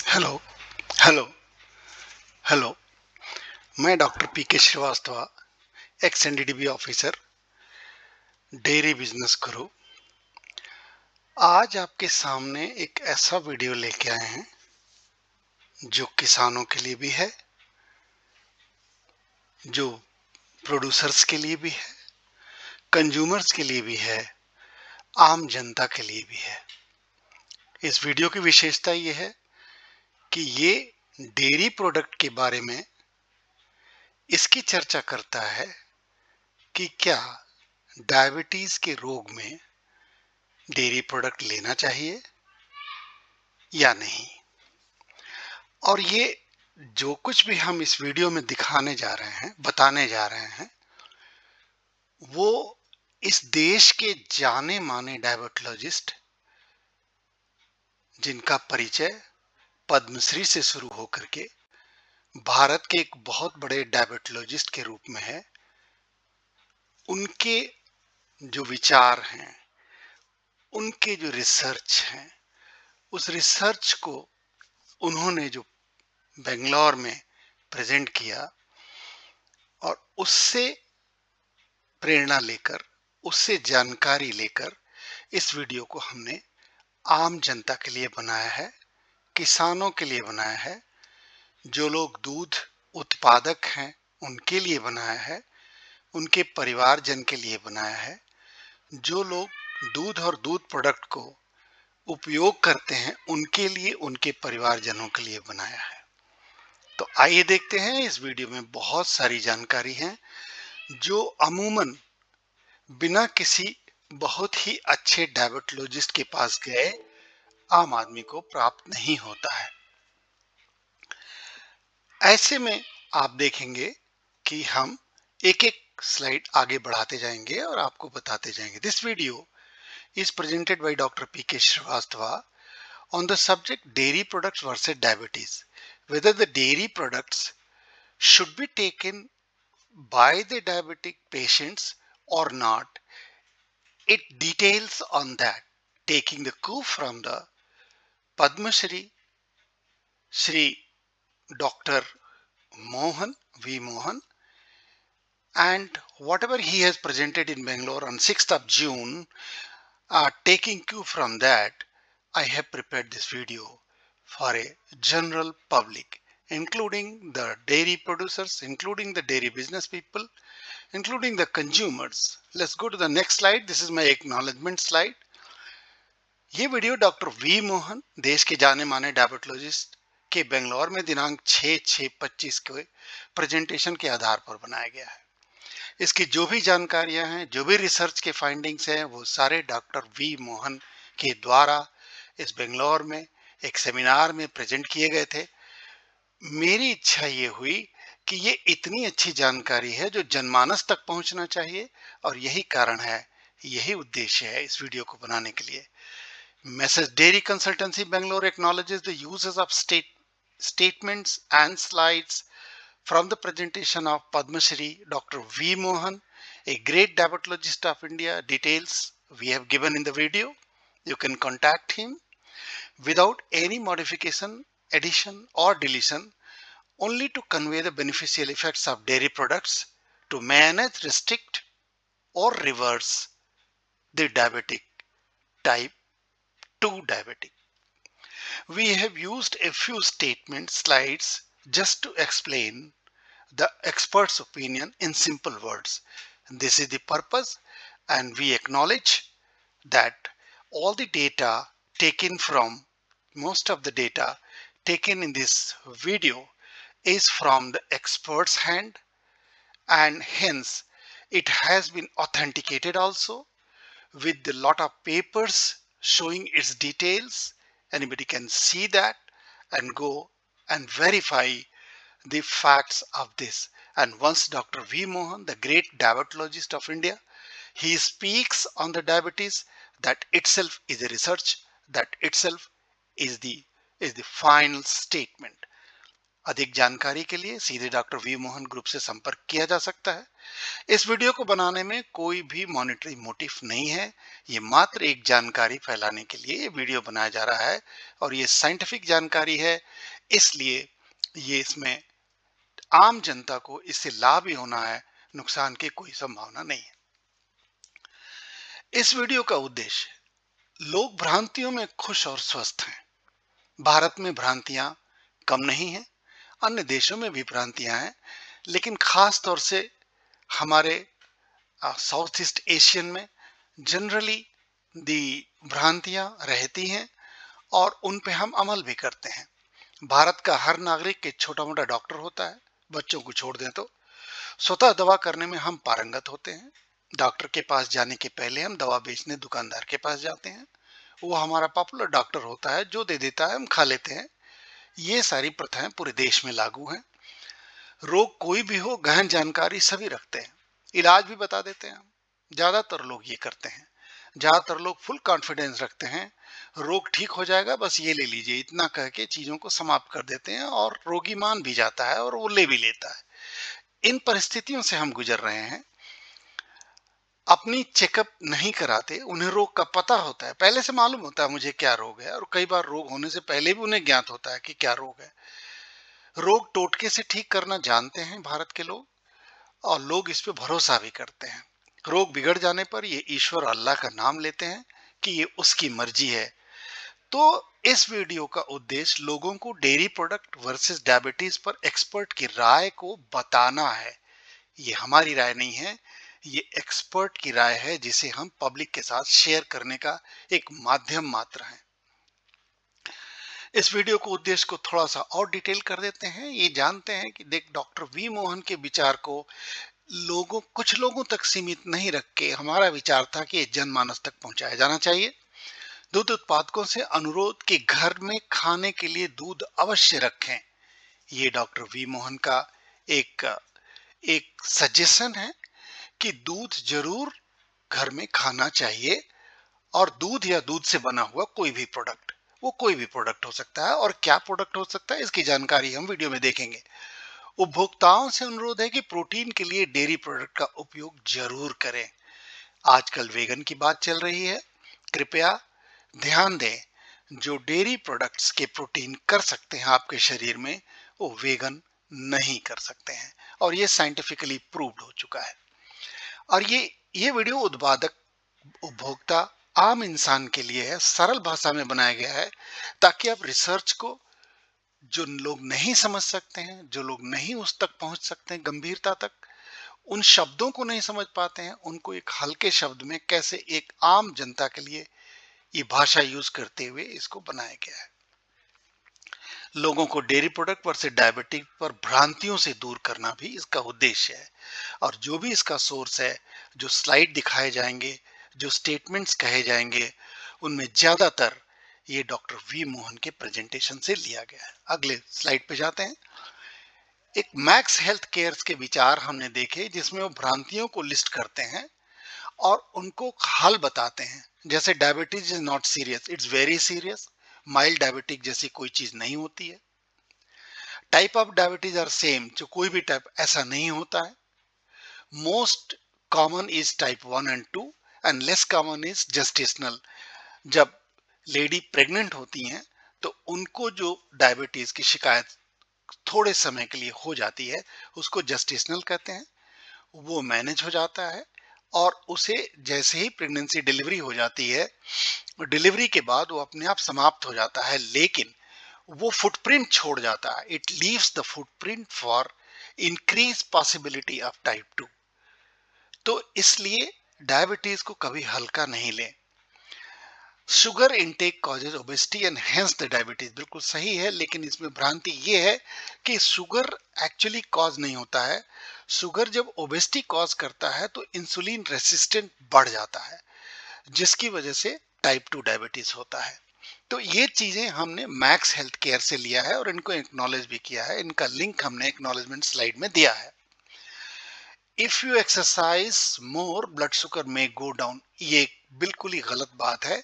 Hello hello hello. मैं doctor PK Srivastava, ex NDDB officer, dairy business guru. आज आपके सामने एक ऐसा वीडियो लेके आए हैं जो किसानों के लिए भी है, जो प्रोड्यूसर्स के लिए भी है, कंज्यूमर्स के लिए भी है, आम जनता के लिए भी है। इस वीडियो की विशेषता ये है कि ये डेयरी प्रोडक्ट के बारे में इसकी चर्चा करता है कि क्या डायबिटीज के रोग में डेयरी प्रोडक्ट लेना चाहिए या नहीं। और ये जो कुछ भी हम इस वीडियो में दिखाने जा रहे हैं, बताने जा रहे हैं, वो इस देश के जाने माने डायबिटोलॉजिस्ट, जिनका परिचय पद्मश्री से शुरू होकर के भारत के एक बहुत बड़े डायबिटोलॉजिस्ट के रूप में है, उनके जो विचार हैं, उनके जो रिसर्च हैं, उस रिसर्च को उन्होंने जो बेंगलोर में प्रेजेंट किया और उससे प्रेरणा लेकर, उससे जानकारी लेकर इस वीडियो को हमने आम जनता के लिए बनाया है, किसानों के लिए बनाया है, जो लोग दूध उत्पादक हैं उनके लिए बनाया है, उनके परिवारजन के लिए बनाया है, जो लोग दूध और दूध प्रोडक्ट को उपयोग करते हैं उनके लिए, उनके परिवारजनों के लिए बनाया है। तो आइए देखते हैं, इस वीडियो में बहुत सारी जानकारी है जो अमूमन बिना किसी बहुत ही अच्छे डायबिटोलॉजिस्ट के पास गए आम आदमी को प्राप्त नहीं होता है। ऐसे में आप देखेंगे कि हम एक एक स्लाइड आगे बढ़ाते जाएंगे और आपको बताते जाएंगे। This video is presented by Dr. P.K. Srivastava on the subject dairy products versus diabetes, whether the dairy products should be taken by the diabetic patients or not. It details on that, taking the cue from the Padma Shri Dr. Mohan V. Mohan, and whatever he has presented in Bangalore on 6th of June, taking cue from that, I have prepared this video for a general public, including the dairy producers, including the dairy business people, including the consumers. Let's go to the next slide. This is my acknowledgement slide. ये video doctor V Mohan, देश के जाने माने diabetologist के बेंगलोर में दिनांक 6/6/25 के presentation के आधार पर बनाया गया है। इसकी जो भी जानकारियां हैं, जो भी रिसर्च के फाइंडिंग्स हैं, वो सारे डॉक्टर वी मोहन के द्वारा इस बेंगलोर में एक सेमिनार में प्रेजेंट किए गए थे। मेरी इच्छा ये हुई कि ये इतनी अच्छी जानकारी है जो जनमानस तक पहुंचना चाहिए, और यही कारण है, यही उद्देश्य है इस वीडियो को बनाने के लिए। Messrs. Dairy Consultancy Bangalore acknowledges the uses of statements and slides from the presentation of Padma Shri Dr. V. Mohan, a great diabetologist of India. Details we have given in the video. You can contact him without any modification, addition or deletion, only to convey the beneficial effects of dairy products to manage, restrict or reverse the diabetic type 2 diabetic. We have used a few statement slides just to explain the expert's opinion in simple words. This is the purpose, and we acknowledge that all the data taken from, most of the data taken in this video is from the expert's hand, and hence it has been authenticated also with a lot of papers showing its details. Anybody can see that and go and verify the facts of this. And once Dr. V. Mohan, the great diabetologist of India, he speaks on the diabetes, that itself is a research, that itself is the final statement. अधिक जानकारी के लिए सीधे doctor V Mohan group से संपर्क किया जा सकता है। इस वीडियो को बनाने में कोई भी मॉनिटरी मोटिव नहीं है। ये मात्र एक जानकारी फैलाने के लिए ये वीडियो बनाया जा रहा है और ये साइंटिफिक जानकारी है, इसलिए ये इसमें आम जनता को इससे लाभ ही होना है, नुकसान की कोई संभावना नहीं है। इस वीडियो का उद्देश्य, लोग भ्रांतियों में खुश और स्वस्थ हैं। भारत में भ्रांतियां कम नहीं हैं, अन्य देशों में भी भ्रांतियां हैं, लेकिन खास तौर से हमारे साउथ ईस्ट एशियन में जनरली दी भ्रांतियां रहती हैं और उन पे हम अमल भी करते हैं। भारत का हर नागरिक एक छोटा मोटा डॉक्टर होता है, बच्चों को छोड़ दें तो। स्वतः दवा करने में हम पारंगत होते हैं। डॉक्टर के पास जाने के पहले हम दवा बेचने दुकानदार के पास जाते हैं। वो हमारा पॉपुलर डॉक्टर होता है, जो दे देता है हम खा लेते हैं। ये सारी प्रथाएं पूरे देश में लागू हैं। रोग कोई भी हो, गहन जानकारी सभी रखते हैं, इलाज भी बता देते हैं। ज्यादातर लोग ये करते हैं। ज्यादातर लोग फुल कॉन्फिडेंस रखते हैं, रोग ठीक हो जाएगा, बस ये ले लीजिए, इतना कह के चीजों को समाप्त कर देते हैं और रोगी मान भी जाता है और वो ले भी लेता है। इन परिस्थितियों से हम गुजर रहे हैं। अपनी चेकअप नहीं कराते, उन्हें रोग का पता होता है, पहले से मालूम होता है मुझे क्या रोग है, और कई बार रोग होने से पहले भी उन्हें ज्ञात होता है कि क्या रोग है। रोग टोटके से ठीक करना जानते हैं भारत के लोग, और लोग इस पे भरोसा भी करते हैं। रोग बिगड़ जाने पर ये ईश्वर अल्लाह का नाम लेते हैं कि ये उसकी मर्जी है। तो इस वीडियो का उद्देश्य लोगों को डेयरी प्रोडक्ट वर्सेस डायबिटीज पर एक्सपर्ट की राय को बताना है। ये हमारी राय नहीं है, ये एक्सपर्ट की राय है, जिसे हम पब्लिक के साथ शेयर करने का एक माध्यम मात्र है। इस वीडियो को उद्देश्य को थोड़ा सा और डिटेल कर देते हैं। ये जानते हैं कि देख, डॉक्टर वी मोहन के विचार को कुछ लोगों तक सीमित नहीं रख के हमारा विचार था कि जनमानस तक पहुंचाया जाना चाहिए। दूध उत्पादकों से अनुरोध कि घर में खाने के लिए दूध अवश्य रखें। ये डॉक्टर वी मोहन का एक एक सजेशन है कि दूध जरूर घर में खाना चाहिए, और दूध या दूध से बना हुआ कोई भी प्रोडक्ट, वो कोई भी प्रोडक्ट हो सकता है, और क्या प्रोडक्ट हो सकता है इसकी जानकारी हम वीडियो में देखेंगे। उपभोक्ताओं से अनुरोध है कि प्रोटीन के लिए डेयरी प्रोडक्ट का उपयोग जरूर करें। आजकल वेगन की बात चल रही है, कृपया ध्यान दें, जो डेयरी प्रोडक्ट्स के प्रोटीन कर सकते हैं आपके शरीर में, वो वेगन नहीं कर सकते हैं, और ये साइंटिफिकली प्रूव्ड हो चुका है। और ये वीडियो उत्पादक, उपभोक्ता, आम इंसान के लिए है, सरल भाषा में बनाया गया है, ताकि आप रिसर्च को, जो लोग नहीं समझ सकते हैं, जो लोग नहीं उस तक पहुंच सकते हैं गंभीरता तक, उन शब्दों को नहीं समझ पाते हैं, उनको एक हल्के शब्द में कैसे एक आम जनता के लिए ये भाषा यूज करते हुए इसको बनाया गया है। लोगों को डेयरी प्रोडक्ट वर्सेस डायबिटीज पर भ्रांतियों से दूर करना भी इसका उद्देश्य है। और जो भी इसका सोर्स है, जो स्लाइड दिखाए जाएंगे, जो स्टेटमेंट्स कहे जाएंगे, उनमें ज्यादातर ये डॉक्टर वी मोहन के प्रेजेंटेशन से लिया गया है। अगले स्लाइड पे जाते हैं। एक मैक्स हेल्थ केयर के विचार हमने देखे, जिसमें वो भ्रांतियों को लिस्ट करते हैं और उनको हल बताते हैं। जैसे diabetes is not serious, it's very serious. Mild diabetic जैसी कोई चीज नहीं होती है। Type of diabetes are same, जो कोई भी टाइप ऐसा नहीं होता है। Most common is type 1 and 2 and less common is gestational. जब लेडी प्रेग्नेंट होती हैं तो उनको जो डायबिटीज की शिकायत थोड़े समय के लिए हो जाती है, उसको जेस्टेशनल कहते हैं। वो मैनेज हो जाता है, और उसे जैसे ही प्रेगनेंसी डिलीवरी हो जाती है, डिलीवरी के बाद वो अपने आप समाप्त हो जाता है, लेकिन वो फुटप्रिंट छोड़ जाता है। It leaves the footprint for increase possibility of type 2। तो इसलिए डायबिटीज को कभी हल्का नहीं लें। Sugar intake causes obesity and hence the diabetes, बिल्कुल सही है, लेकिन इसमें भ्रांति ये है कि शुगर एक्चुअली कॉज नहीं होता है। शुगर जब ओबेसिटी कॉज करता है तो इंसुलिन रेसिस्टेंट बढ़ जाता है, जिसकी वजह से टाइप 2 डायबिटीज होता है। तो ये चीजें हमने मैक्स हेल्थ केयर से लिया है और इनको एक्नॉलेज भी किया है। इनका लिंक हमने एक्नॉलेजमेंट स्लाइड में दिया है। If you exercise more, blood sugar में गो डाउन, ये बिल्कुल ही गलत बात है।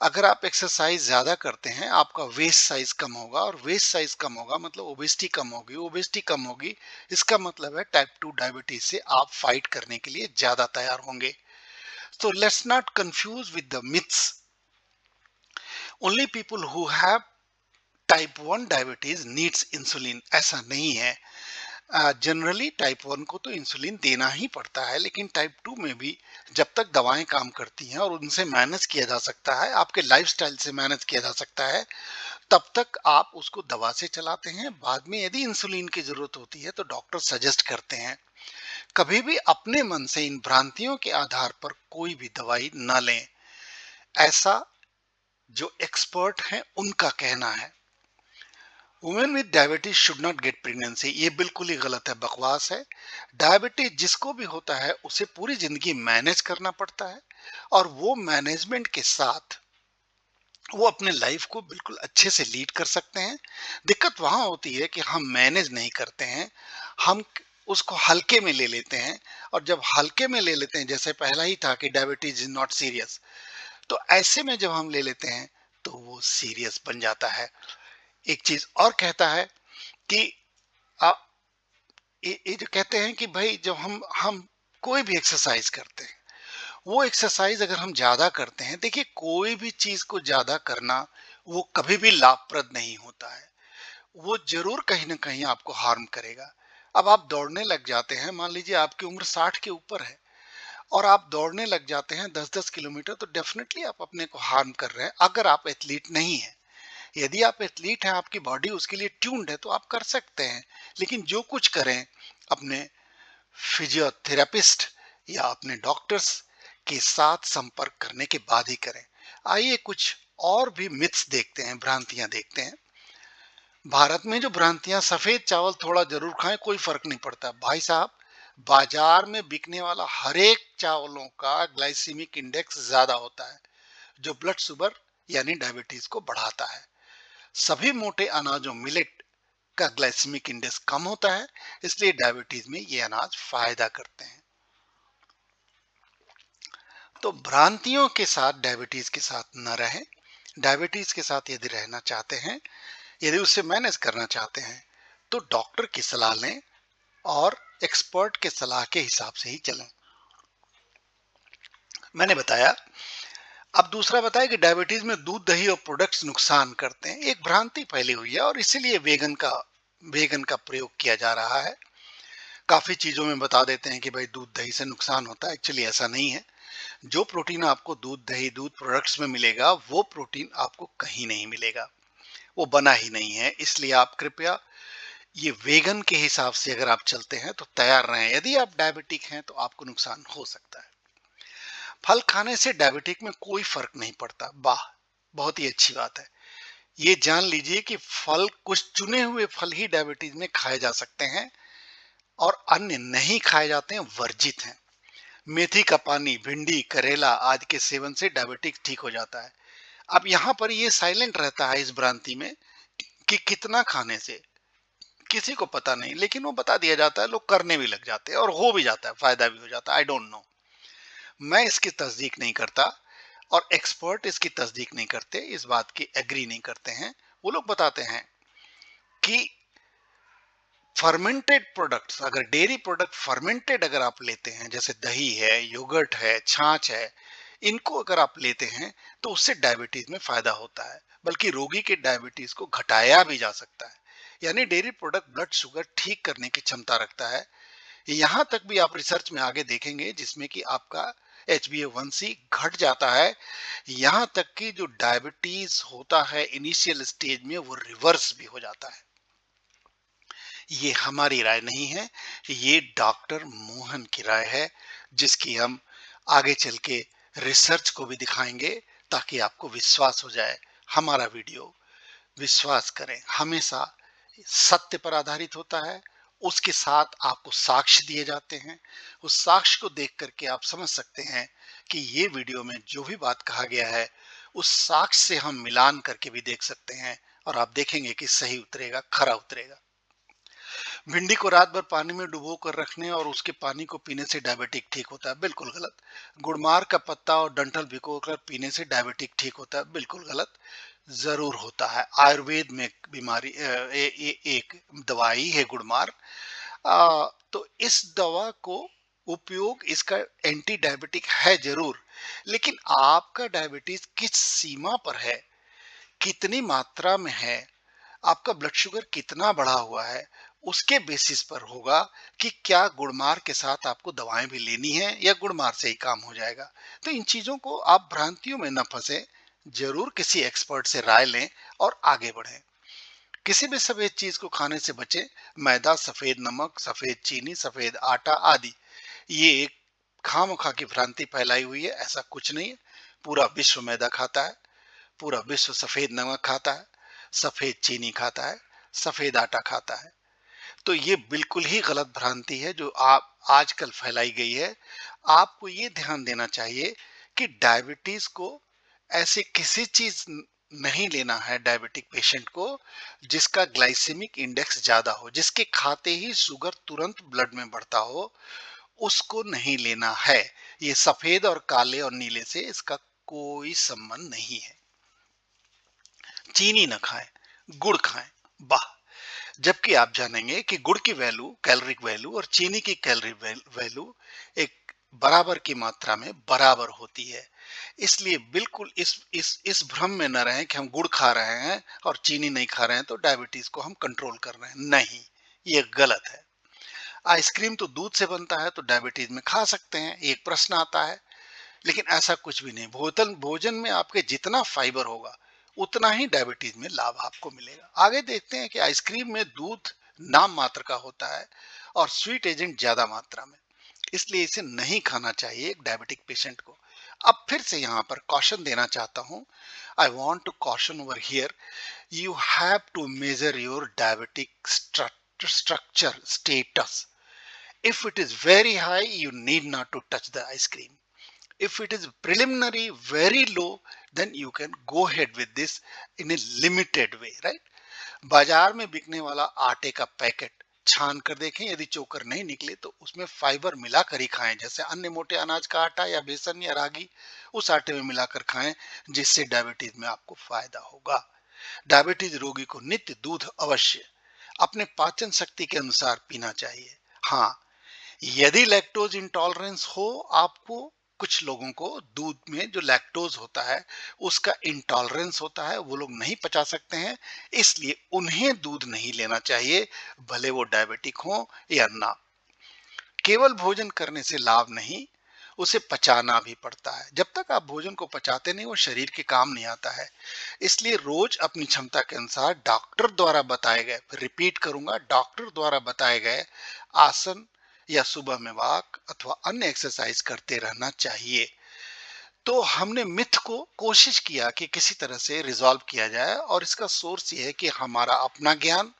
अगर आप एक्सरसाइज ज्यादा करते हैं आपका वेस्ट साइज कम होगा, और वेस्ट साइज कम होगा मतलब ओबेसिटी कम होगी, ओबेसिटी कम होगी इसका मतलब है टाइप 2 डायबिटीज से आप फाइट करने के लिए ज्यादा तैयार होंगे। So let's not confuse with the myths. Only people who have type 1 diabetes needs insulin, ऐसा नहीं है। जनरली टाइप 1 को तो इंसुलिन देना ही पड़ता है, लेकिन टाइप 2 में भी जब तक दवाएं काम करती हैं और उनसे मैनेज किया जा सकता है, आपके लाइफस्टाइल से मैनेज किया जा सकता है, तब तक आप उसको दवा से चलाते हैं। बाद में यदि इंसुलिन की जरूरत होती है तो डॉक्टर सजेस्ट करते हैं। कभी भी अपने मन से इन भ्रांतियों के आधार पर कोई भी दवाई न लें, ऐसा जो एक्सपर्ट हैं उनका कहना है। Women with diabetes should not gate pregnancy, ये बिल्कुल ही गलत है, बकवास है। डायबिटीज जिसको भी होता है उसे पूरी जिंदगी मैनेज करना पड़ता है, और वो मैनेजमेंट के साथ वो अपने लाइफ को बिल्कुल अच्छे से लीड कर सकते हैं। दिक्कत वहां होती है कि हम मैनेज नहीं करते हैं, हम उसको हल्के में ले लेते हैं, और जब हल्के में ले लेते हैं, जैसे पहला ही था कि डायबिटीज इज नॉट सीरियस, तो ऐसे में जब हम ले लेते हैं तो वो सीरियस बन जाता है। एक चीज और कहता है कि आ, ये जो कहते हैं कि भाई जब हम कोई भी एक्सरसाइज करते हैं, वो एक्सरसाइज अगर हम ज्यादा करते हैं, देखिए कोई भी चीज को ज्यादा करना वो कभी भी लाभप्रद नहीं होता है, वो जरूर कहीं ना कहीं आपको हार्म करेगा। अब आप दौड़ने लग जाते हैं, मान लीजिए आपकी उम्र 60 के ऊपर है, और आप दौड़ने लग जाते हैं 10-10 किलोमीटर, तो डेफिनेटली आप अपने को हार्म कर रहे हैं अगर आप एथलीट नहीं है। यदि आप एथलीट हैं, आपकी बॉडी उसके लिए ट्यून्ड है, तो आप कर सकते हैं। लेकिन जो कुछ करें अपने फिजियोथेरेपिस्ट या अपने डॉक्टर्स के साथ संपर्क करने के बाद ही करें। आइए कुछ और भी मिथ्स देखते हैं, भ्रांतियां देखते हैं। भारत में जो भ्रांतियां, सफेद चावल थोड़ा जरूर खाएं, कोई फर्क नहीं पड़ता। भाई साहब, बाजार में बिकने वाला हर एक चावलों का ग्लाइसीमिक इंडेक्स ज्यादा होता है, जो ब्लड शुगर यानी डायबिटीज को बढ़ाता है। सभी मोटे अनाजों मिलेट का ग्लाइसेमिक इंडेक्स कम होता है, इसलिए डायबिटीज में ये अनाज फायदा करते हैं। तो भ्रांतियों के साथ डायबिटीज के साथ न रहें। डायबिटीज के साथ यदि रहना चाहते हैं, यदि उससे मैनेज करना चाहते हैं, तो डॉक्टर की सलाह लें और एक्सपर्ट के सलाह के हिसाब से ही चलें। मैंने बताया। अब दूसरा बताया कि डायबिटीज में दूध, दही और प्रोडक्ट्स नुकसान करते हैं। एक भ्रांति फैली हुई है और इसीलिए वेगन का प्रयोग किया जा रहा है। काफी चीजों में बता देते हैं कि भाई दूध दही से नुकसान होता है, एक्चुअली ऐसा नहीं है। जो प्रोटीन आपको दूध दही, दूध प्रोडक्ट्स में मिलेगा, वो प्रोटीन आपको कहीं नहीं मिलेगा, वो बना ही नहीं है। इसलिए आप कृपया ये वेगन के हिसाब से अगर आप चलते हैं तो तैयार रहें। यदि आप डायबिटिक हैं तो आपको नुकसान हो सकता है। फल खाने से डायबिटिक में कोई फर्क नहीं पड़ता, वाह, बहुत ही अच्छी बात है। ये जान लीजिए कि फल, कुछ चुने हुए फल ही डायबिटीज में खाए जा सकते हैं, और अन्य नहीं खाए जाते हैं, वर्जित हैं। मेथी का पानी, भिंडी, करेला आदि के सेवन से डायबिटिक ठीक हो जाता है। अब यहाँ पर ये साइलेंट रहता है इस भ्रांति में कि कितना खाने से, किसी को पता नहीं, लेकिन वो बता दिया जाता है, लोग करने भी लग जाते हैं और हो भी जाता है, फायदा भी हो जाता है। आई डोंट नो, मैं इसकी तस्दीक नहीं करता, और एक्सपर्ट इसकी तस्दीक नहीं करते, इस बात की एग्री नहीं करते हैं। वो लोग बताते हैं कि फर्मेंटेड प्रोडक्ट्स, अगर डेयरी प्रोडक्ट फर्मेंटेड अगर आप लेते हैं, जैसे दही है, योगर्ट है, छाछ है, इनको अगर आप लेते हैं तो उससे डायबिटीज में फायदा होता है, बल्कि रोगी के डायबिटीज को घटाया भी जा सकता है। यानी डेयरी प्रोडक्ट ब्लड शुगर ठीक करने की क्षमता रखता है। यहां तक भी आप रिसर्च में आगे देखेंगे जिसमें कि आपका HbA1c घट जाता है। यहां तक कि जो डायबिटीज होता है इनिशियल स्टेज में, वो रिवर्स भी हो जाता है। ये हमारी राय नहीं है, ये डॉक्टर मोहन की राय है, जिसकी हम आगे चल के रिसर्च को भी दिखाएंगे, ताकि आपको विश्वास हो जाए। हमारा वीडियो, विश्वास करें, हमेशा सत्य पर आधारित होता है। उसके साथ आपको साक्ष्य दिए जाते हैं। उस साक्ष्य को देख करके आप समझ सकते हैं कि ये वीडियो में जो भी बात कहा गया है, उस साक्ष्य से हम मिलान करके भी देख सकते हैं, और आप देखेंगे कि सही उतरेगा, खरा उतरेगा। भिंडी को रात भर पानी में डुबो कर रखने और उसके पानी को पीने से डायबिटिक ठीक होता है, बिल्कुल गलत। गुड़मार का पत्ता और डंठल भिगो कर पीने से डायबिटिक ठीक होता है, बिल्कुल गलत। जरूर होता है, आयुर्वेद में एक बीमारी एक दवाई है गुड़मार। तो इस दवा को उपयोग इसका एंटी डायबिटिक है जरूर, लेकिन आपका डायबिटीज किस सीमा पर है, कितनी मात्रा में है, आपका ब्लड शुगर कितना बढ़ा हुआ है, उसके बेसिस पर होगा कि क्या गुड़मार के साथ आपको दवाएं भी लेनी है या गुड़मार से ही काम हो जाएगा। तो इन चीजों को आप भ्रांतियों में न फंसे, जरूर किसी एक्सपर्ट से राय लें और आगे बढ़ें। किसी भी सफेद चीज को खाने से बचें। मैदा, सफेद नमक, सफेद चीनी, सफेद आटा आदि, ये एक खामखा की भ्रांति फैलाई हुई है, ऐसा कुछ नहीं है। पूरा विश्व मैदा खाता है, पूरा विश्व सफेद नमक खाता है, सफेद चीनी खाता है, सफेद आटा खाता है। तो ये बिल्कुल ही गलत भ्रांति है जो आप आजकल फैलाई गई है। आपको ये ध्यान देना चाहिए कि डायबिटीज को ऐसे किसी चीज नहीं लेना है डायबिटिक पेशेंट को जिसका ग्लाइसेमिक इंडेक्स ज्यादा हो, जिसके खाते ही शुगर तुरंत ब्लड में बढ़ता हो, उसको नहीं लेना है। ये सफेद और काले और नीले से इसका कोई संबंध नहीं है। चीनी न खाएं, गुड़ खाएं, वाह। जबकि आप जानेंगे कि गुड़ की वैल्यू, कैलोरिक वैल्यू और चीनी की कैलोरी वैल्यू एक बराबर की मात्रा में बराबर होती है। इसलिए बिल्कुल इस भ्रम में न रहें कि हम गुड़ खा रहे हैं और चीनी नहीं खा रहे हैं तो डायबिटीज को हम कंट्रोल कर रहे हैं। नहीं, ये गलत है। आइसक्रीम तो दूध से बनता है तो डायबिटीज में खा सकते हैं, एक प्रश्न आता है, लेकिन ऐसा कुछ भी नहीं। भोजन में आपके जितना फाइबर होगा उतना ही डायबिटीज में लाभ आपको मिलेगा। आगे देखते हैं कि आइसक्रीम में दूध नाम मात्र का होता है और स्वीट एजेंट ज्यादा मात्रा में, इसलिए इसे नहीं खाना चाहिए एक डायबिटिक पेशेंट को। अब फिर से यहाँ पर कॉशन देना चाहता हूँ। I want to caution over here, you have to measure your diabetic structure status. If it is very high, you need not to touch the ice cream. If it is preliminary, very low, then you can go ahead with this in a limited way, right? बाजार में बिकने वाला आटे का packet छान कर देखें, यदि चोकर नहीं निकले तो उसमें फाइबर मिलाकर ही खाएं, जैसे अन्य मोटे अनाज का आटा या बेसन या रागी, उस आटे में मिलाकर खाएं, जिससे डायबिटीज में आपको फायदा होगा। डायबिटीज रोगी को नित्य दूध अवश्य अपने पाचन शक्ति के अनुसार पीना चाहिए। हाँ, यदि लैक्टोज इंटॉलरेंस हो आपको, कुछ लोगों को दूध में जो लैक्टोज होता है उसका इंटॉलरेंस होता है, वो लोग नहीं पचा सकते हैं, इसलिए उन्हें दूध नहीं लेना चाहिए, भले वो डायबिटिक हो या ना। केवल भोजन करने से लाभ नहीं, उसे पचाना भी पड़ता है। जब तक आप भोजन को पचाते नहीं वो शरीर के काम नहीं आता है। इसलिए रोज अपनी क्षमता के अनुसार डॉक्टर द्वारा बताए गए, रिपीट करूंगा, डॉक्टर द्वारा बताए गए आसन या सुबह में वॉक अथवा अन्य एक्सरसाइज करते रहना चाहिए। तो हमने मिथ को कोशिश किया कि किसी तरह से रिजॉल्व किया जाए, और इसका सोर्स ये है कि हमारा अपना ज्ञान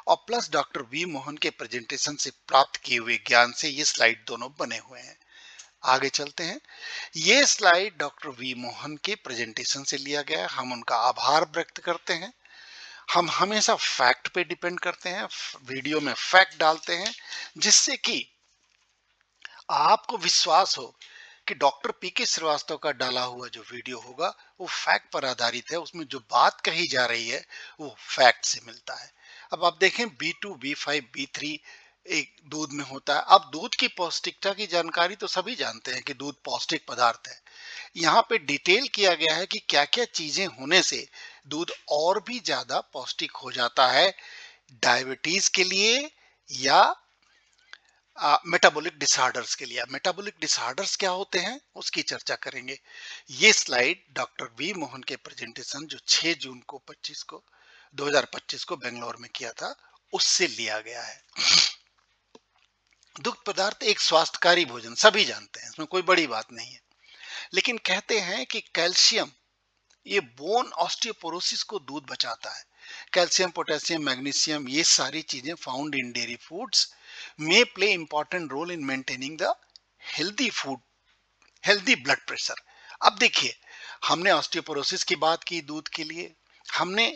और प्लस डॉक्टर वी मोहन के प्रेजेंटेशन से प्राप्त किए हुए ज्ञान से ये स्लाइड दोनों बने हुए हैं। आगे चलते हैं। ये स्लाइड डॉक्टर वी मोहन के प्रेजेंटेशन से लिया गया है। हम उनका आभार व्यक्त करते हैं। हम हमेशा फैक्ट पे डिपेंड करते हैं, वीडियो में फैक्ट डालते हैं, जिससे कि आपको विश्वास हो कि डॉक्टर पीके श्रीवास्तव का डाला हुआ जो वीडियो होगा वो फैक्ट पर आधारित है, उसमें जो बात कही जा रही है वो फैक्ट से मिलता है। अब आप देखें B2, B5, B3 एक दूध में होता है। अब दूध की पौष्टिकता की जानकारी तो सभी जानते हैं कि दूध पौष्टिक पदार्थ है। यहाँ पे डिटेल किया गया है कि क्या क्या चीजें होने से दूध और भी ज्यादा पौष्टिक हो जाता है डायबिटीज के लिए या मेटाबॉलिक डिसऑर्डर्स के लिए। मेटाबॉलिक डिसऑर्डर्स क्या होते हैं उसकी चर्चा करेंगे। ये स्लाइड डॉक्टर वी मोहन के प्रेजेंटेशन जो 6 जून को 2025 को बेंगलोर में किया था उससे लिया गया है। दुग्ध पदार्थ एक स्वास्थ्यकारी भोजन, सभी जानते हैं, इसमें कोई बड़ी बात नहीं है, लेकिन कहते हैं कि कैल्शियम ये बोन ऑस्टियोपोरोसिस को दूध बचाता है। कैल्शियम, पोटेशियम, मैग्नीशियम, ये सारी चीजें found in dairy foods may play important role in maintaining the healthy food, healthy blood pressure। अब देखिए, हमने ऑस्टियोपोरोसिस की बात की दूध के लिए, हमने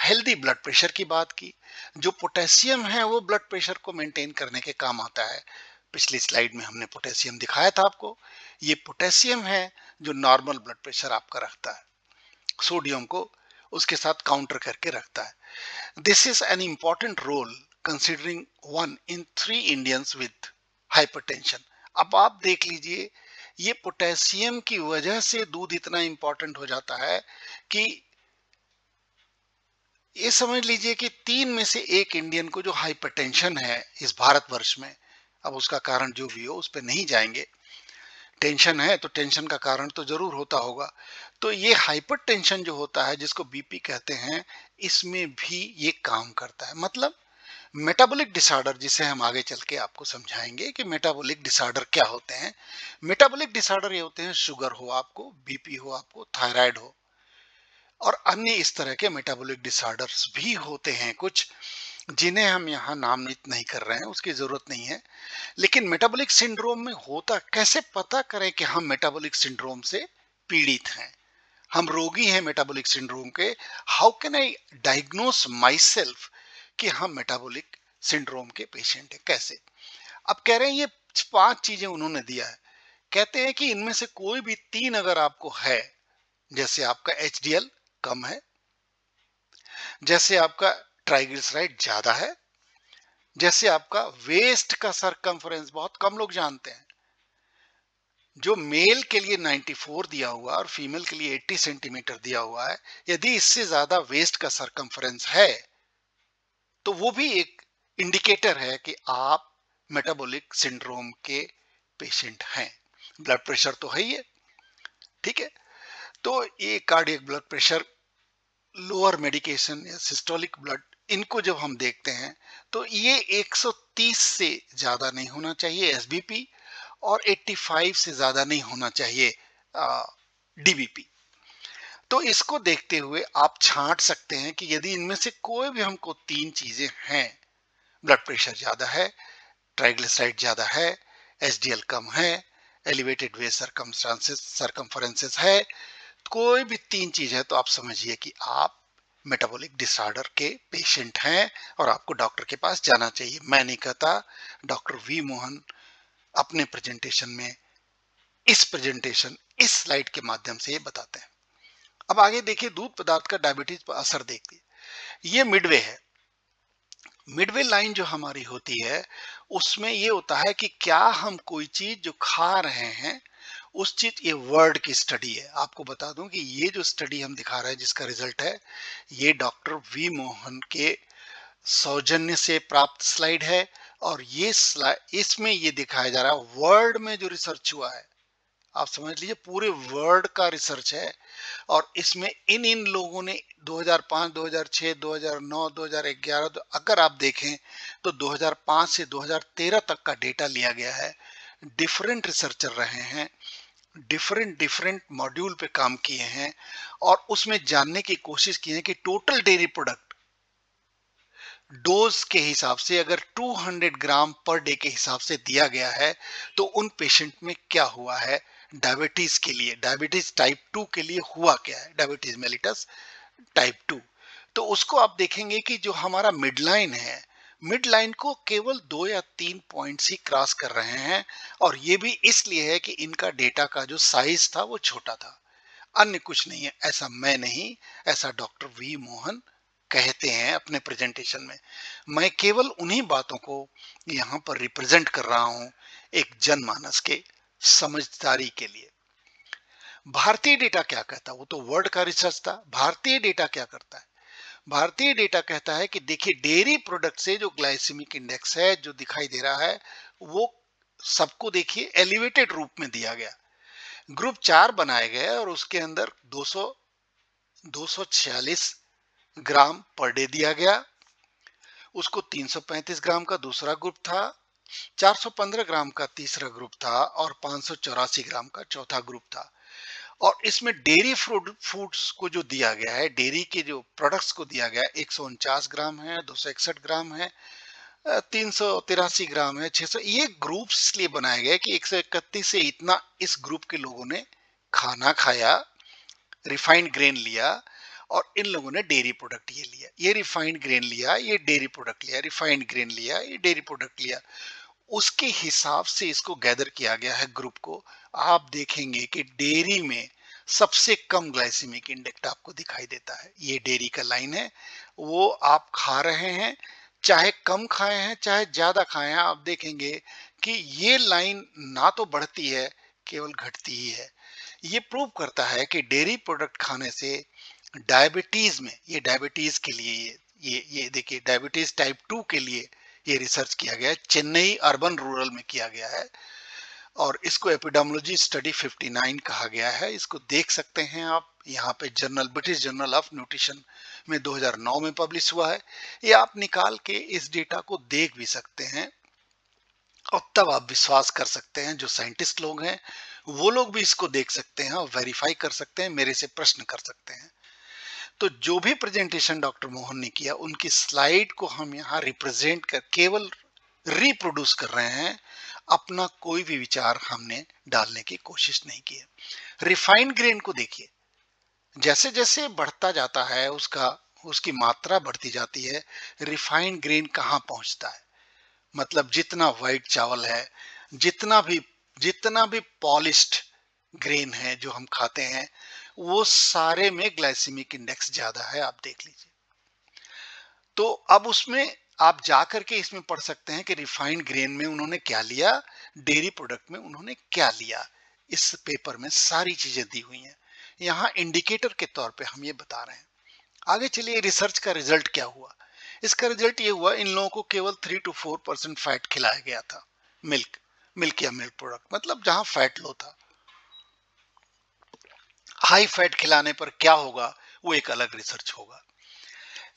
हेल्दी ब्लड प्रेशर की बात की। जो पोटेशियम है वो ब्लड प्रेशर को मेंटेन करने के काम आता है। पिछली स्लाइड में हमने पोटेशियम दिखाया था आपको। ये पोटेशियम है जो नॉर्मल ब्लड प्रेशर आपका रखता है, सोडियम को उसके साथ काउंटर करके रखता है। This is an important role considering 1 in 3 Indians with hypertension. अब आप देख लीजिए, ये पोटेशियम की वजह से दूध इतना इंपॉर्टेंट हो जाता है कि ये समझ लीजिए कि 3 में से 1 इंडियन को जो हाइपरटेंशन है इस भारतवर्ष में, अब उसका कारण जो भी हो उस पर नहीं जाएंगे। टेंशन है तो टेंशन का कारण तो जरूर होता होगा। तो ये हाइपरटेंशन जो होता है, जिसको बीपी कहते हैं, इसमें भी ये काम करता है। मतलब मेटाबॉलिक डिसऑर्डर, जिसे हम आगे चल के आपको समझाएंगे कि मेटाबॉलिक डिसऑर्डर क्या होते हैं। मेटाबॉलिक डिसऑर्डर ये होते हैं, शुगर हो आपको, बीपी हो आपको, थायराइड हो, और अन्य इस तरह के मेटाबॉलिक डिसऑर्डर्स भी होते हैं कुछ, जिन्हें हम यहाँ नामित नहीं कर रहे हैं, उसकी जरूरत नहीं है। लेकिन मेटाबॉलिक सिंड्रोम में होता, कैसे पता करें कि हम मेटाबॉलिक सिंड्रोम से पीड़ित हैं, हम रोगी हैं मेटाबॉलिक सिंड्रोम के। How can I diagnose my self कि हम मेटाबॉलिक सिंड्रोम के पेशेंट हैं, कैसे? अब कह रहे हैं ये 5 चीजें उन्होंने दिया है। कहते हैं कि इनमें से कोई भी 3 अगर आपको है, जैसे आपका एचडीएल कम है, जैसे आपका ट्राइग्लिसराइड ज्यादा है, जैसे आपका वेस्ट का सरकमफ्रेंस बहुत कम लोग जानते हैं, जो मेल के लिए 94 दिया हुआ और फीमेल के लिए 80 सेंटीमीटर दिया हुआ है, यदि इससे ज्यादा वेस्ट का सरकमफ्रेंस है तो वो भी एक इंडिकेटर है कि आप मेटाबॉलिक सिंड्रोम के पेशेंट हैं। ब्लड प्रेशर तो है ही है, ठीक है। तो ये cardiac blood pressure, lower medication या सिस्टोलिक ब्लड, इनको जब हम देखते हैं तो ये 130 से ज्यादा नहीं होना चाहिए एसबीपी, और 85 से ज्यादा नहीं होना चाहिए डीबीपी। तो इसको देखते हुए आप छांट सकते हैं कि यदि इनमें से कोई भी हमको 3 चीजें हैं, ब्लड प्रेशर ज्यादा है, ट्राइग्लिसराइड ज्यादा है, एचडीएल कम है, एलिवेटेड वेस्ट सरकमफ्रेंसेस है, कोई भी 3 चीज है, तो आप समझिए कि आप मेटाबॉलिक डिसऑर्डर के पेशेंट हैं और आपको डॉक्टर के पास जाना चाहिए। मैं नहीं कहता, डॉक्टर वी मोहन अपने प्रेजेंटेशन में इस स्लाइड के माध्यम से ये बताते हैं। अब आगे देखिए, दूध पदार्थ का डायबिटीज पर असर देखिए। ये मिडवे है। मिडवे लाइन जो हमारी होती है, उसमें ये होता है कि क्या हम कोई चीज जो खा रहे हैं उस चीज, ये वर्ड की स्टडी है। आपको बता दूं कि ये जो स्टडी हम दिखा रहे हैं, जिसका रिजल्ट है, ये डॉक्टर वी मोहन के सौजन्य से प्राप्त स्लाइड है। और ये स्लाइड, इसमें ये दिखाया जा रहा है वर्ल्ड में जो रिसर्च हुआ है, आप समझ लीजिए पूरे वर्ल्ड का रिसर्च है। और इसमें इन लोगों ने 2005, 2006, 2009, 2011, तो अगर आप देखें तो 2005 से 2013 तक का डेटा लिया गया है। डिफरेंट रिसर्चर रहे हैं, डिफरेंट डिफरेंट मॉड्यूल पे काम किए हैं, और उसमें जानने की कोशिश की है कि टोटल डेयरी प्रोडक्ट डोज के हिसाब से अगर 200 ग्राम पर डे के हिसाब से दिया गया है तो उन पेशेंट में क्या हुआ है, डायबिटीज के लिए, डायबिटीज टाइप 2 के लिए हुआ क्या है, डायबिटीज मेलिटस टाइप 2। तो उसको आप देखेंगे कि जो हमारा मिड लाइन है, मिड लाइन को केवल 2 या 3 पॉइंट्स ही क्रॉस कर रहे हैं, और ये भी इसलिए है कि इनका डेटा का जो साइज था वो छोटा था, अन्य कुछ नहीं है। ऐसा मैं नहीं, ऐसा डॉक्टर वी मोहन कहते हैं अपने प्रेजेंटेशन में। मैं केवल उन्हीं बातों को यहाँ पर रिप्रेजेंट कर रहा हूँ एक जनमानस के समझदारी के लिए। भारतीय डेटा क्या कहता है, वो तो वर्ल्ड का रिसर्च था। भारतीय डेटा क्या करता है? भारतीय डेटा कहता है कि देखिए, डेयरी प्रोडक्ट से जो ग्लाइसेमिक इंडेक्स है जो दिखाई दे रहा है, वो सबको देखिए एलिवेटेड रूप में दिया गया। ग्रुप 4 बनाए गए और उसके अंदर 246 ग्राम पर डे दिया गया। उसको 335 ग्राम का दूसरा ग्रुप था, 415 ग्राम का तीसरा ग्रुप था, और 584 ग्राम का चौथा ग्रुप था। और इसमें डेयरी फूड्स को जो दिया गया है, डेयरी के जो प्रोडक्ट्स को दिया गया है, 149 ग्राम है, 261 ग्राम है, 383 ग्राम है, 600। ये ग्रुप्स इसलिए बनाए गए कि 131 से इतना इस ग्रुप के लोगों ने खाना खाया, रिफाइंड ग्रेन लिया, और इन लोगों ने डेयरी प्रोडक्ट ये लिया, ये रिफाइंड ग्रेन लिया, ये डेयरी प्रोडक्ट लिया, रिफाइंड ग्रेन लिया, ये डेयरी प्रोडक्ट लिया। उसके हिसाब से इसको गैदर किया गया है ग्रुप को। आप देखेंगे कि डेयरी में सबसे कम ग्लाइसेमिक इंडेक्स आपको दिखाई देता है। ये डेयरी का लाइन है, वो आप खा रहे हैं, चाहे कम खाए हैं चाहे ज्यादा खाए हैं, आप देखेंगे कि ये लाइन ना तो बढ़ती है, केवल घटती ही है। ये प्रूव करता है कि डेयरी प्रोडक्ट खाने से डायबिटीज में, ये डायबिटीज के लिए, ये देखिए डायबिटीज टाइप 2 के लिए ये रिसर्च किया गया है, चेन्नई अर्बन रूरल में किया गया है और इसको एपिडेमियोलॉजी स्टडी 59 कहा गया है। इसको देख सकते हैं आप यहाँ पे, journal British journal of nutrition में 2009 में पब्लिश हुआ है। ये आप निकाल के इस डेटा को देख भी सकते हैं और तब आप विश्वास कर सकते हैं, जो साइंटिस्ट लोग हैं वो लोग भी इसको देख सकते हैं और वेरीफाई कर सकते हैं, मेरे से प्रश्न कर सकते हैं। तो जो भी प्रेजेंटेशन डॉक्टर मोहन ने किया, उनकी स्लाइड को हम यहाँ रिप्रेजेंट कर केवल रिप्रोड्यूस कर रहे हैं, अपना कोई भी विचार हमने डालने की कोशिश नहीं की है। रिफाइंड ग्रेन को देखिए, जैसे जैसे बढ़ता जाता है उसका, उसकी मात्रा बढ़ती जाती है, रिफाइंड ग्रेन कहाँ पहुंचता है, मतलब जितना व्हाइट चावल है, जितना भी पॉलिश्ड ग्रेन है जो हम खाते हैं, वो सारे में ग्लाइसेमिक इंडेक्स ज्यादा है, आप देख लीजिए। तो अब उसमें आप जाकर के इसमें पढ़ सकते हैं कि रिफाइंड ग्रेन में उन्होंने क्या लिया, डेयरी प्रोडक्ट में उन्होंने क्या लिया। इस पेपर में सारी चीजें दी हुई हैं, यहाँ इंडिकेटर के तौर पे हम ये बता रहे हैं। आगे चलिए, रिसर्च का रिजल्ट क्या हुआ। इसका रिजल्ट ये हुआ, इन लोगों को केवल 3 to 4% फैट खिलाया गया था, मिल्क या मिल्क प्रोडक्ट, मतलब जहां फैट लो था। हाई फैट खिलाने पर क्या होगा वो एक अलग रिसर्च होगा,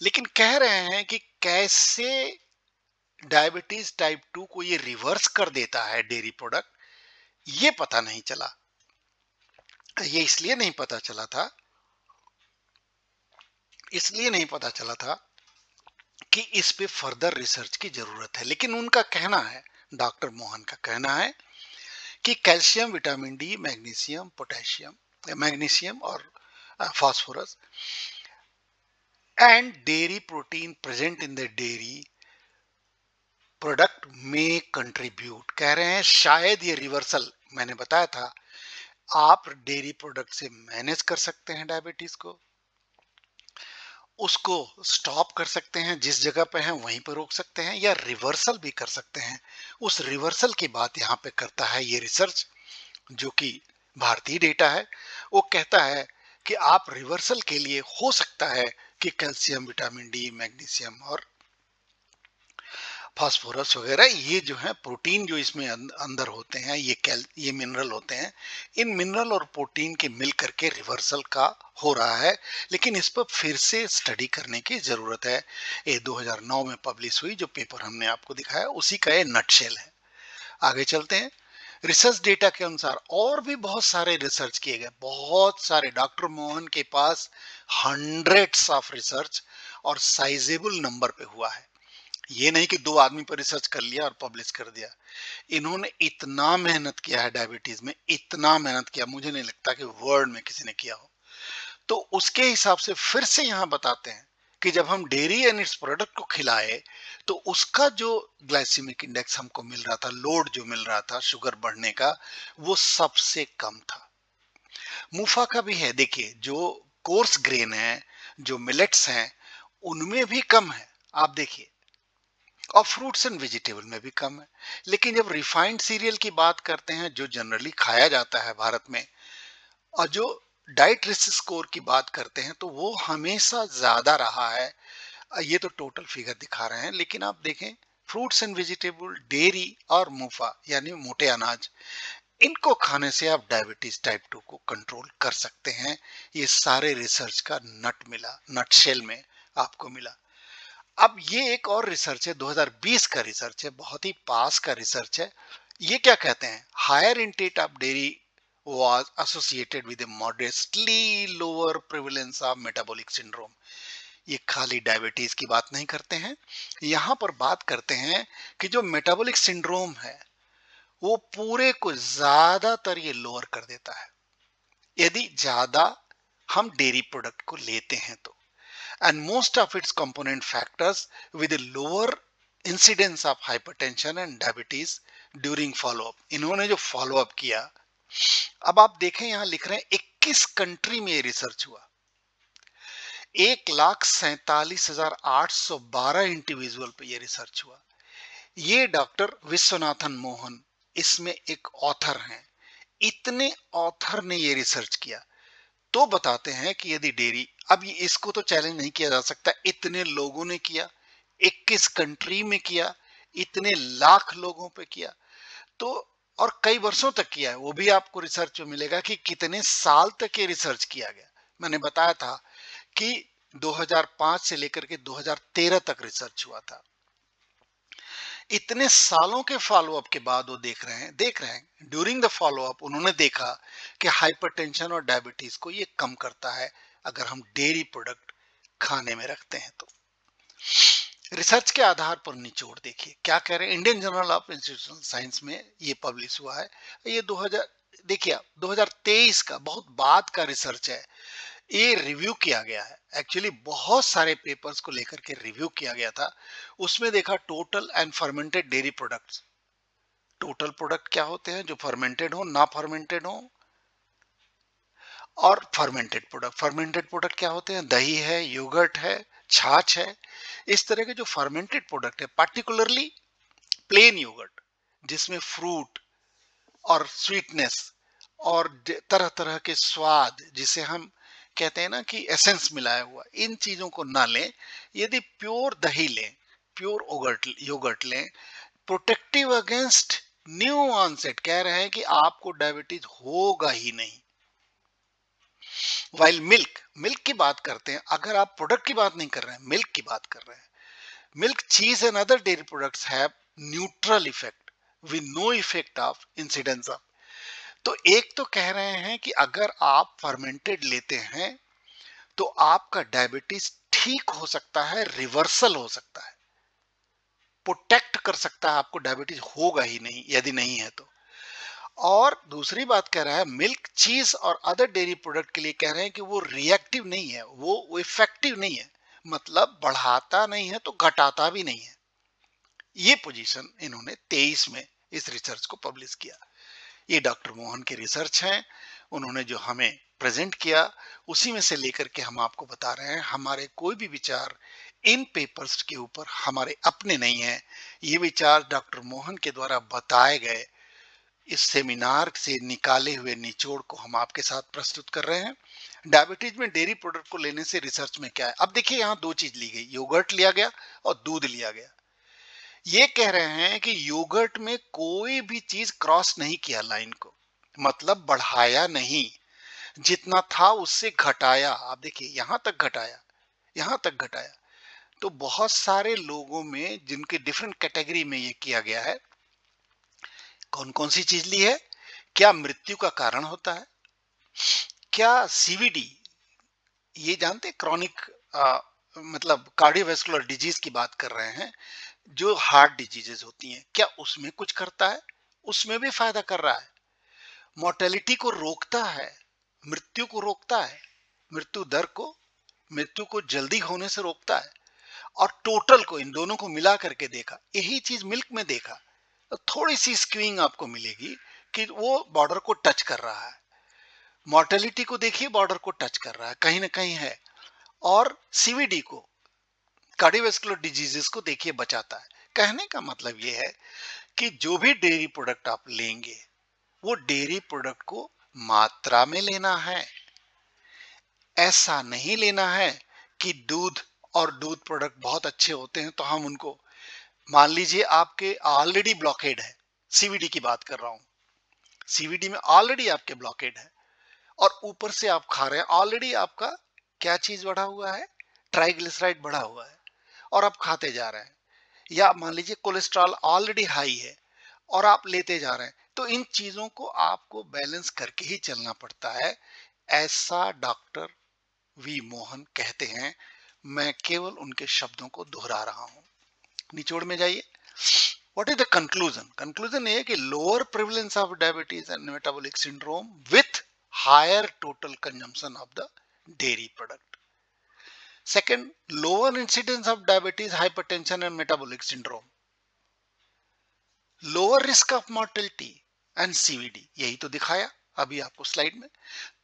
लेकिन कह रहे हैं कि कैसे डायबिटीज टाइप 2 को ये रिवर्स कर देता है डेयरी प्रोडक्ट, ये पता नहीं चला। ये इसलिए नहीं पता चला था कि इस पे फर्दर रिसर्च की जरूरत है। लेकिन उनका कहना है, डॉक्टर मोहन का कहना है कि calcium, vitamin D, magnesium, potassium, magnesium और phosphorus and dairy protein present in the dairy product में कंट्रीब्यूट, कह रहे हैं शायद ये रिवर्सल, मैंने बताया था आप डेयरी प्रोडक्ट से मैनेज कर सकते हैं डायबिटीज को, उसको स्टॉप कर सकते हैं, जिस जगह पे हैं वहीं पर रोक सकते हैं, या रिवर्सल भी कर सकते हैं। उस रिवर्सल की बात यहाँ पे करता है ये रिसर्च, जो कि भारतीय डेटा है। वो कहता है कि आप रिवर्सल के लिए हो सकता है कि कैल्शियम, विटामिन डी, मैग्नीशियम और फास्फोरस वगैरह, ये जो है प्रोटीन जो इसमें अंदर होते हैं, ये मिनरल होते हैं, इन मिनरल और प्रोटीन के मिल करके रिवर्सल का हो रहा है। लेकिन इस पर फिर से स्टडी करने की जरूरत है। ये 2009 में पब्लिश हुई जो पेपर हमने आपको दिखाया, उसी का ये नटशेल है। आगे चलते हैं। रिसर्च डेटा के अनुसार और भी बहुत सारे रिसर्च किए गए, बहुत सारे, डॉक्टर मोहन के पास हंड्रेड्स ऑफ रिसर्च और साइजेबल नंबर पे हुआ है। ये नहीं कि दो आदमी पर रिसर्च कर लिया और पब्लिश कर दिया। इन्होंने इतना मेहनत किया है डायबिटीज में, इतना मेहनत किया, मुझे नहीं लगता कि वर्ल्ड में किसी ने किया हो। तो उसके हिसाब से फिर से यहाँ बताते हैं कि जब हम डेयरी एंड इट्स प्रोडक्ट को खिलाए तो उसका जो ग्लाइसेमिक इंडेक्स हमको मिल रहा था, लोड जो मिल रहा था शुगर बढ़ने का, वो सबसे कम था। मुफा का भी है, देखिए जो कोर्स ग्रेन है, जो मिलेट्स हैं, उनमें भी कम है, आप देखिए, और फ्रूट्स एंड वेजिटेबल में भी कम है। लेकिन जब रिफाइंड सीरियल की बात करते हैं, जो जनरली खाया जाता है भारत में, और जो डाइट रिस्क स्कोर की बात करते हैं, तो वो हमेशा ज्यादा रहा है। ये तो टोटल फिगर दिखा रहे हैं, लेकिन आप देखें फ्रूट्स एंड वेजिटेबल, डेयरी और मुफा यानी मोटे अनाज, इनको खाने से आप डायबिटीज टाइप 2 को कंट्रोल कर सकते हैं। ये सारे रिसर्च का नटशेल में आपको मिला। अब ये एक और रिसर्च है, 2020 का रिसर्च है, बहुत ही पास का रिसर्च है। ये क्या कहते हैं, higher intake of dairy was associated with a modestly lower prevalence of metabolic syndrome। ये खाली डायबिटीज की बात नहीं करते हैं, यहाँ पर बात करते हैं कि जो मेटाबॉलिक सिंड्रोम है वो पूरे को ज्यादातर ये लोअर कर देता है। यदि ज्यादा हम डेयरी प्रोडक्ट को लेते हैं तो, and most of its component factors with a lower incidence of hypertension and diabetes during follow up। इन्होंने जो फॉलो अप किया, अब आप देखें यहां लिख रहे हैं 21 कंट्री में ये रिसर्च हुआ, 1,47,812 इंडिविजुअल पे ये रिसर्च हुआ। ये डॉक्टर विश्वनाथन मोहन इसमें एक ऑथर हैं। इतने ऑथर ने ये रिसर्च किया तो बताते हैं कि यदि डेयरी, अब ये इसको तो चैलेंज नहीं किया जा सकता, इतने लोगों ने किया, 21 कंट्री में किया, इतने लाख लोगों पे किया, तो और कई वर्षों तक किया है, वो भी आपको रिसर्च में मिलेगा कि कितने साल तक ये रिसर्च किया गया। मैंने बताया था कि 2005 से लेकर के 2013 तक रिसर्च हुआ था। इतने सालों के फॉलोअप के बाद वो देख रहे हैं ड्यूरिंग द फॉलोअप उन्होंने देखा कि हाइपरटेंशन और डायबिटीज को ये कम करता है अगर हम डेयरी प्रोडक्ट खाने में रखते हैं तो। रिसर्च के आधार पर निचोड़ देखिए क्या कह रहे हैं, Indian journal of institutional science में ये पब्लिश हुआ है। ये 2000 देखिए 2023 का बहुत बाद का रिसर्च है, ये रिव्यू किया गया है। एक्चुअली बहुत सारे पेपर्स को लेकर के रिव्यू किया गया था, उसमें देखा total and fermented dairy products. Total product क्या होते हैं, जो फर्मेंटेड हो, ना फर्मेंटेड हो, और फर्मेंटेड प्रोडक्ट क्या होते हैं, दही है, योगर्ट है, छाछ है, इस तरह के जो फर्मेंटेड प्रोडक्ट है, पार्टिकुलरली प्लेन योगर्ट जिसमें फ्रूट और स्वीटनेस और तरह तरह के स्वाद, जिसे हम कहते हैं ना कि एसेंस मिलाया हुआ, इन चीजों को ना लें। यदि प्योर दही लें, प्योर योगर्ट लें, प्रोटेक्टिव अगेंस्ट न्यू ऑनसेट, कह रहे हैं कि आपको डायबिटीज होगा ही नहीं। वाइल मिल्क की बात करते हैं, अगर आप प्रोडक्ट की बात नहीं कर रहे हैं, मिल्क की बात कर रहे हैं, milk, cheese and other dairy products have neutral effect with no effect of incidence of. तो एक तो कह रहे हैं कि अगर आप फर्मेंटेड लेते हैं तो आपका डायबिटीज ठीक हो सकता है, रिवर्सल हो सकता है, प्रोटेक्ट कर सकता है, आपको डायबिटीज होगा ही नहीं यदि नहीं है तो। और दूसरी बात कह रहा है, मिल्क, चीज और अदर डेयरी प्रोडक्ट के लिए कह रहे हैं कि वो रिएक्टिव नहीं है, वो इफेक्टिव नहीं है, मतलब बढ़ाता नहीं है तो घटाता भी नहीं है। ये पोजीशन इन्होंने 23 में इस रिसर्च को पब्लिश किया। ये डॉक्टर मोहन के रिसर्च हैं, उन्होंने जो हमें प्रेजेंट किया उसी में से लेकर के हम आपको बता रहे हैं। हमारे कोई भी विचार इन पेपर्स के ऊपर हमारे अपने नहीं हैं, ये विचार डॉक्टर मोहन के द्वारा बताए गए इस सेमिनार से निकाले हुए निचोड़ को हम आपके साथ प्रस्तुत कर रहे हैं। डायबिटीज में डेयरी प्रोडक्ट को लेने से रिसर्च में क्या है, अब देखिए यहाँ दो चीज ली गई, योगर्ट लिया गया और दूध लिया गया। ये कह रहे हैं कि योगर्ट में कोई भी चीज क्रॉस नहीं किया लाइन को, मतलब बढ़ाया नहीं, जितना था उससे घटाया। आप देखिए यहां तक घटाया, यहां तक घटाया। तो बहुत सारे लोगों में जिनके डिफरेंट कैटेगरी में ये किया गया है, कौन कौन सी चीज ली है, क्या मृत्यु का कारण होता है, क्या सीवीडी, ये जानते हैं क्रॉनिक मतलब कार्डियोवैस्कुलर डिजीज की बात कर रहे हैं, जो हार्ट डिजीजेस होती हैं, क्या उसमें कुछ करता है, उसमें भी फायदा कर रहा है, मोर्टेलिटी को रोकता है, मृत्यु को रोकता है, मृत्यु को जल्दी होने से रोकता है, और टोटल को, इन दोनों को मिला करके देखा, यही चीज मिल्क में देखा, तो थोड़ी सी स्क्यूइंग आपको मिलेगी कि वो बॉर्डर को टच कर रहा है। मोर्टेलिटी को देखिए, बॉर्डर को टच कर रहा है, कहीं ना कहीं है, और सीवीडी को, कार्डियोवैस्कुलर डिजीजेस को देखिए बचाता है। कहने का मतलब ये है कि जो भी डेयरी प्रोडक्ट आप लेंगे, वो डेयरी प्रोडक्ट को मात्रा में लेना है, ऐसा नहीं लेना है कि दूध और दूध प्रोडक्ट बहुत अच्छे होते हैं तो हम उनको, मान लीजिए आपके ऑलरेडी ब्लॉकेड है, सीवीडी की बात कर रहा हूं, सीवीडी में ऑलरेडी आपके ब्लॉकेड है, और ऊपर से आप खा रहे हैं, ऑलरेडी आपका क्या चीज बढ़ा हुआ है, ट्राइग्लिसराइड बढ़ा हुआ है, और आप खाते जा रहे हैं, या मान लीजिए कोलेस्ट्रॉल ऑलरेडी हाई है और आप लेते जा रहे हैं, तो इन चीजों को आपको बैलेंस करके ही चलना पड़ता है, ऐसा डॉक्टर वी मोहन कहते हैं। मैं केवल उनके शब्दों को दोहरा रहा हूं। निचोड़ में जाइए, what is the conclusion? Conclusion ये है कि lower prevalence of diabetes and metabolic syndrome with higher total consumption of the dairy product. Second, lower incidence of diabetes, hypertension and metabolic syndrome, lower risk of mortality and CVD, यही तो दिखाया अभी आपको slide में।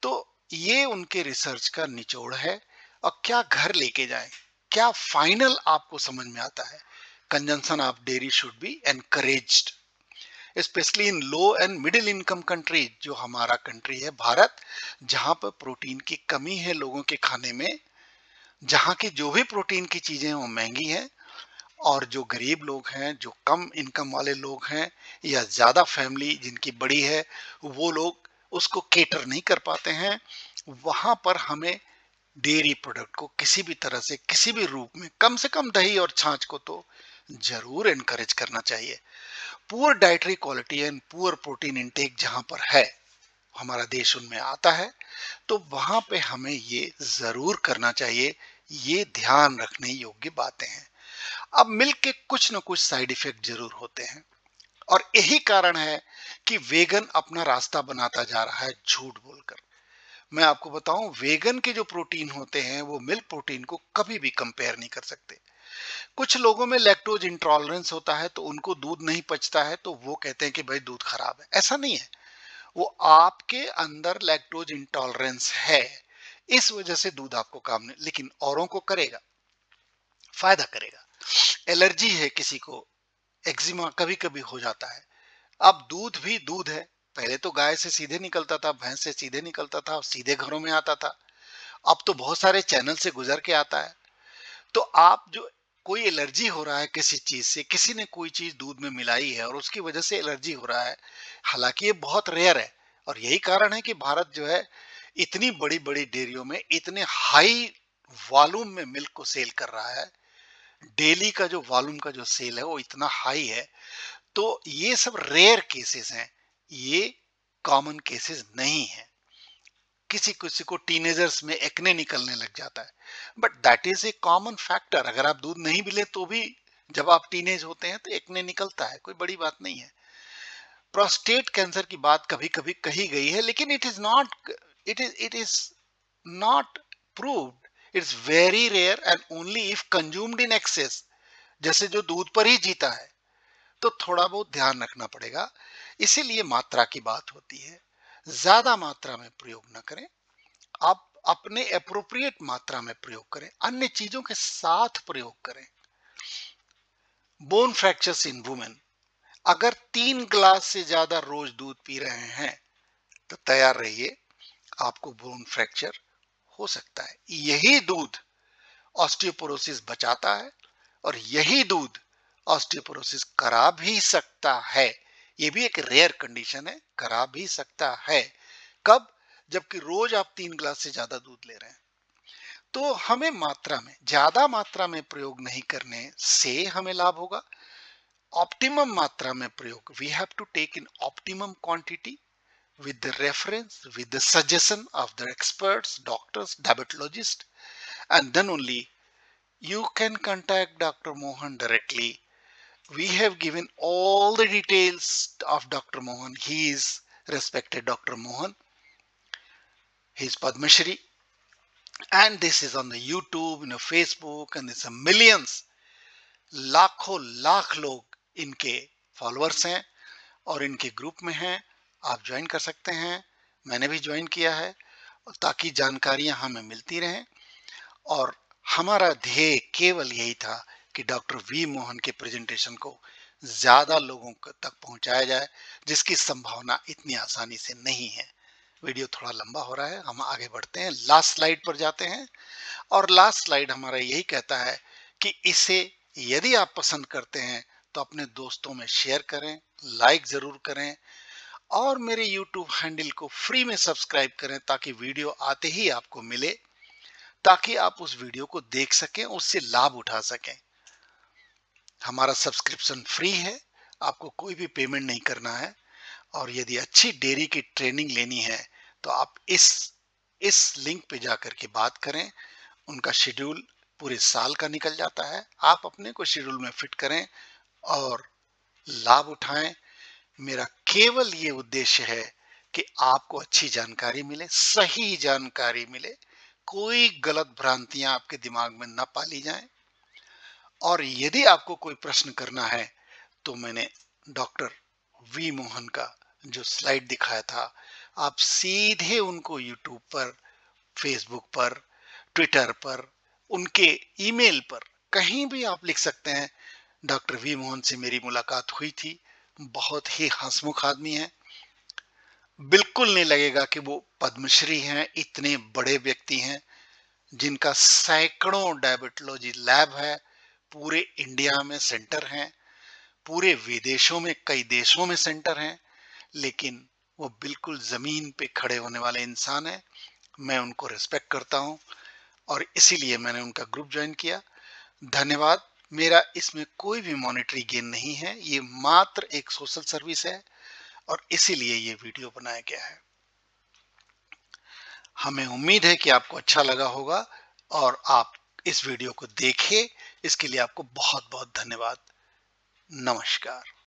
तो ये उनके research का निचोड़ है। और क्या घर लेके जाएं, क्या फाइनल आपको समझ में आता है? Consumption of dairy should be encouraged, specially in low and middle income countries, जो हमारा कंट्री है भारत, जहां पर प्रोटीन की कमी है लोगों के खाने में, जहां की जो भी प्रोटीन की चीजें हैं वो महंगी हैं, और जो गरीब लोग हैं, जो कम इनकम वाले लोग हैं, या ज्यादा फैमिली जिनकी बड़ी है, वो लोग उसको केटर नहीं कर पाते हैं। वहां पर हमें डेयरी प्रोडक्ट को किसी भी तरह से, किसी भी रूप में, कम से कम दही और छाछ को तो जरूर एनकरेज करना चाहिए। Poor dietary quality and poor protein intake जहां पर है, हमारा देश उनमें आता है, तो वहां पे हमें ये जरूर करना चाहिए। ये ध्यान रखने योग्य बातें हैं। अब मिल्क के कुछ न कुछ साइड इफेक्ट जरूर होते हैं, और यही कारण है कि वेगन अपना रास्ता बनाता जा रहा है झूठ बोलकर। मैं आपको बताऊं, वेगन के जो प्रोटीन होते हैं वो मिल्क प्रोटीन को कभी भी कंपेयर नहीं कर सकते। कुछ लोगों में लैक्टोज इंटॉलरेंस होता है, तो उनको दूध नहीं पचता है, तो वो कहते हैं कि भाई दूध खराब है। ऐसा नहीं है, वो आपके अंदर लैक्टोज इंटॉलरेंस है, इस वजह से दूध आपको काम नहीं, लेकिन औरों को करेगा, फायदा करेगा। एलर्जी है किसी को, एक्जिमा कभी कभी हो जाता है। अब दूध भी दूध है, पहले तो गाय से सीधे निकलता था, भैंस से सीधे निकलता था, सीधे घरों में आता था। अब तो बहुत सारे चैनल से गुजर के आता है। तो आप जो, कोई एलर्जी हो रहा है किसी चीज से, किसी ने कोई चीज दूध में मिलाई है और उसकी वजह से एलर्जी हो रहा है, हालांकि ये बहुत रेयर है। और यही कारण है कि भारत जो है, इतनी बड़ी बड़ी डेयरियों में इतने हाई वॉल्यूम में मिल्क को सेल कर रहा है। डेली का जो वॉल्यूम का जो सेल है वो इतना हाई है। तो ये सब रेयर केसेस हैं, ये कॉमन केसेस नहीं है। किसी किसी को टीनेजर्स में एक्ने निकलने लग जाता है, but that is a common factor. अगर आप दूध नहीं भी ले तो भी जब आप टीनेज होते हैं तो एक्ने निकलता है, कोई बड़ी बात नहीं है। प्रोस्टेट कैंसर की बात कभी कभी कही गई है, लेकिन it is not proved. It's very rare and only if consumed in excess, जैसे जो दूध पर ही जीता है। तो थोड़ा बहुत ध्यान रखना पड़ेगा। इसीलिए मात्रा की बात होती है, ज्यादा मात्रा में प्रयोग ना करें। आप अपने एप्रोप्रिएट मात्रा में प्रयोग करें, अन्य चीजों के साथ प्रयोग करें। बोन फ्रैक्चर्स इन वुमेन, अगर 3 ग्लास से ज्यादा रोज दूध पी रहे हैं तो तैयार रहिए, आपको बोन फ्रैक्चर हो सकता है। यही दूध ऑस्टियोपोरोसिस बचाता है, और यही दूध ऑस्टियोपोरोसिस करा भी सकता है। ये भी एक रेयर कंडीशन है, करा भी सकता है। कब? जबकि रोज आप 3 ग्लास से ज्यादा दूध ले रहे हैं। तो हमें मात्रा में, ज्यादा मात्रा में प्रयोग नहीं करने से हमें लाभ होगा। ऑप्टिमम मात्रा में प्रयोग, we have to take in optimum quantity with the reference, with the suggestion of the experts, doctors, diabetologists, and then only you can contact Dr. Mohan directly. We have given all the details of Dr. Mohan. He is respected Dr. Mohan. He is Padma Shri, and this is on the YouTube, Facebook, and there's a millions, लाखों लाख लोग इनके followers हैं और इनके group में हैं। आप join कर सकते हैं, मैंने भी ज्वाइन किया है, ताकि जानकारियां हमें मिलती रहें। और हमारा ध्येय केवल यही था कि डॉक्टर वी मोहन के प्रेजेंटेशन को ज्यादा लोगों तक पहुंचाया जाए, जिसकी संभावना इतनी आसानी से नहीं है। वीडियो थोड़ा लंबा हो रहा है, हम आगे बढ़ते हैं, लास्ट स्लाइड पर जाते हैं। और लास्ट स्लाइड हमारा यही कहता है कि इसे यदि आप पसंद करते हैं तो अपने दोस्तों में शेयर करें, लाइक जरूर करें, और मेरे YouTube हैंडल को फ्री में सब्सक्राइब करें, ताकि वीडियो आते ही आपको मिले, ताकि आप उस वीडियो को देख सकें, उससे लाभ उठा सकें। हमारा सब्सक्रिप्शन फ्री है, आपको कोई भी पेमेंट नहीं करना है। और यदि अच्छी डेयरी की ट्रेनिंग लेनी है तो आप इस लिंक पे जाकर के बात करें। उनका शेड्यूल पूरे साल का निकल जाता है, आप अपने को शेड्यूल में फिट करें और लाभ उठाएं। मेरा केवल ये उद्देश्य है कि आपको अच्छी जानकारी मिले, सही जानकारी मिले, कोई गलत भ्रांतियां आपके दिमाग में न पाली जाएं। और यदि आपको कोई प्रश्न करना है तो मैंने डॉक्टर वी मोहन का जो स्लाइड दिखाया था, आप सीधे उनको यूट्यूब पर, फेसबुक पर, ट्विटर पर, उनके ईमेल पर कहीं भी आप लिख सकते हैं, डॉक्टर वी मोहन से मेरी मुलाकात हुई थी। बहुत ही हंसमुख आदमी है। बिल्कुल नहीं लगेगा कि वो पद्मश्री हैं। इतने बड़े व्यक्ति हैं जिनका सैकड़ों डायबिटोलॉजी लैब है, पूरे इंडिया में सेंटर हैं, पूरे विदेशों में, कई देशों में सेंटर हैं, लेकिन वो बिल्कुल जमीन पे खड़े होने वाले इंसान हैं। मैं उनको रिस्पेक्ट करता हूं और इसीलिए मैंने उनका ग्रुप ज्वाइन किया। धन्यवाद। मेरा इसमें कोई भी मॉनेटरी गेन नहीं है, ये मात्र एक सोशल सर्विस है और इसीलिए ये वीडियो बनाया गया है। हमें उम्मीद है कि आपको अच्छा लगा होगा और आप इस वीडियो को देखें। इसके लिए आपको बहुत बहुत धन्यवाद। नमस्कार।